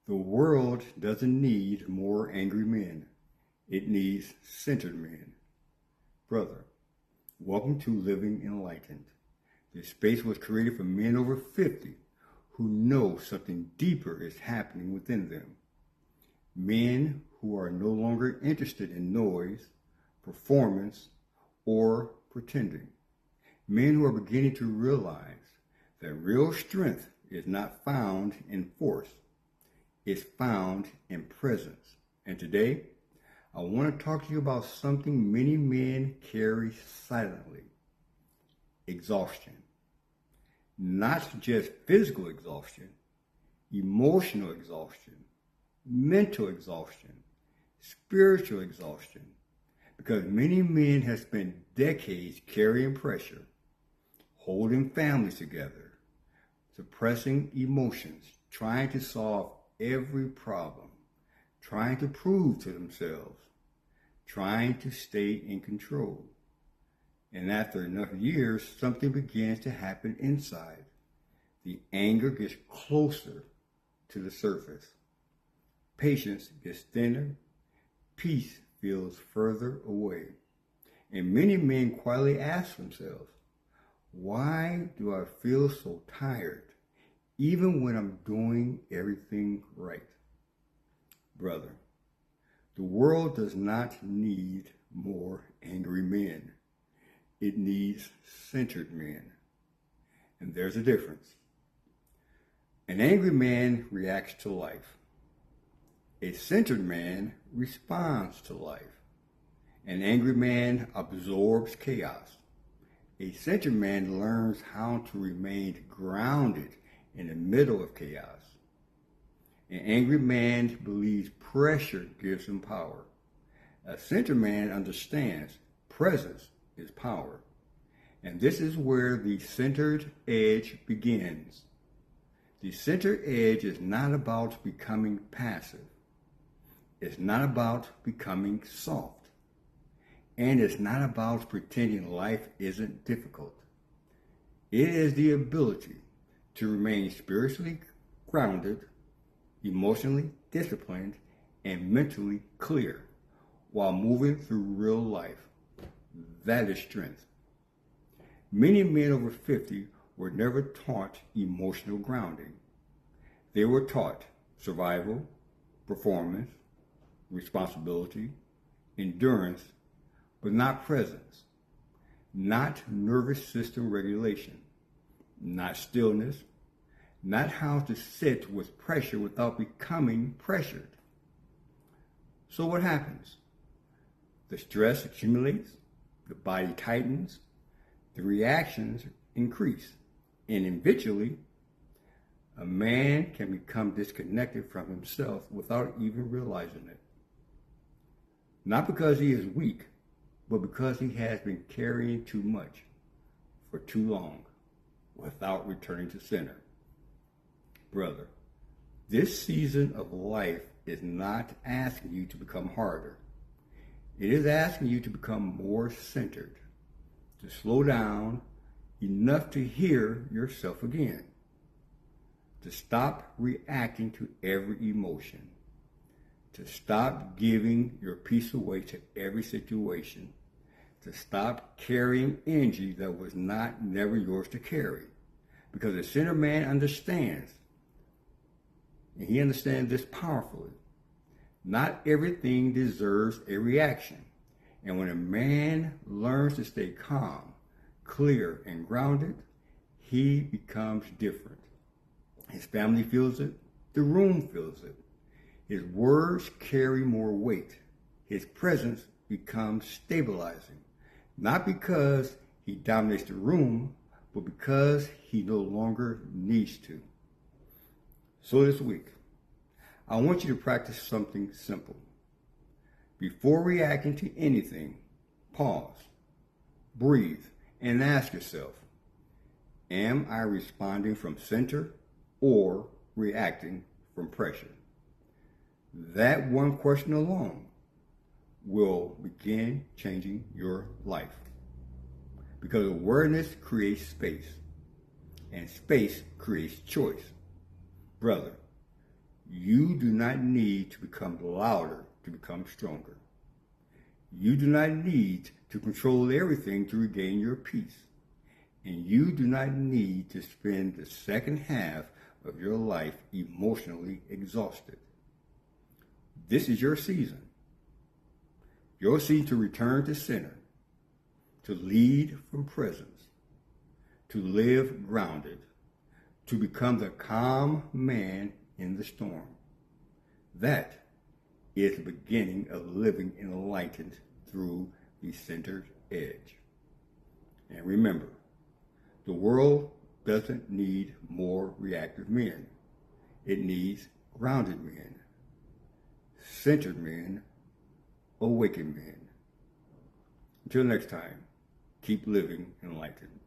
The world doesn't need more angry men. It needs centered men. Brother, welcome to Living Enlightened. This space was created for men over 50 who know something deeper is happening within them. Men who are no longer interested in noise, performance, or pretending. Men who are beginning to realize that real strength is not found in force. It's found in presence. And today, I want to talk to you about something many men carry silently. Exhaustion. Not just physical exhaustion, emotional exhaustion, mental exhaustion, spiritual exhaustion. Because many men have spent decades carrying pressure, holding families together, suppressing emotions, trying to solve every problem, trying to prove to themselves, trying to stay in control. And after enough years, something begins to happen inside. The anger gets closer to the surface. Patience gets thinner. Peace feels further away. And many men quietly ask themselves, why do I feel so tired, even when I'm doing everything right? Brother, the world does not need more angry men. It needs centered men. And there's a difference. An angry man reacts to life. A centered man responds to life. An angry man absorbs chaos. A centered man learns how to remain grounded in the middle of chaos. An angry man believes pressure gives him power. A centered man understands presence is power. And this is where the centered edge begins. The centered edge is not about becoming passive. It's not about becoming soft. And it's not about pretending life isn't difficult. It is the ability to remain spiritually grounded, emotionally disciplined, and mentally clear while moving through real life. That is strength. Many men over 50 were never taught emotional grounding. They were taught survival, performance, responsibility, endurance, but not presence, not nervous system regulation, not stillness, not how to sit with pressure without becoming pressured. So what happens? The stress accumulates, the body tightens, the reactions increase, and eventually, a man can become disconnected from himself without even realizing it. Not because he is weak, but because he has been carrying too much for too long without returning to center. Brother, this season of life is not asking you to become harder. It is asking you to become more centered, to slow down enough to hear yourself again, to stop reacting to every emotion, to stop giving your peace away to every situation, to stop carrying energy that was never yours to carry. Because the centered man understands, and he understands this powerfully. Not everything deserves a reaction. And when a man learns to stay calm, clear, and grounded, he becomes different. His family feels it. The room feels it. His words carry more weight. His presence becomes stabilizing. Not because he dominates the room, but because he no longer needs to. So this week, I want you to practice something simple. Before reacting to anything, pause, breathe, and ask yourself, am I responding from center or reacting from pressure? That one question alone will begin changing your life. Because awareness creates space, and space creates choice. Brother, You do not need to become louder to become stronger. You do not need to control everything to regain your peace. And you do not need to spend the second half of your life emotionally exhausted. This is your season. Your season to return to center, to lead from presence, to live grounded, to become the calm man in the storm. That is the beginning of living enlightened through the centered edge. And remember, the world doesn't need more reactive men. It needs grounded men, centered men, awakened men. Until next time, keep living enlightened.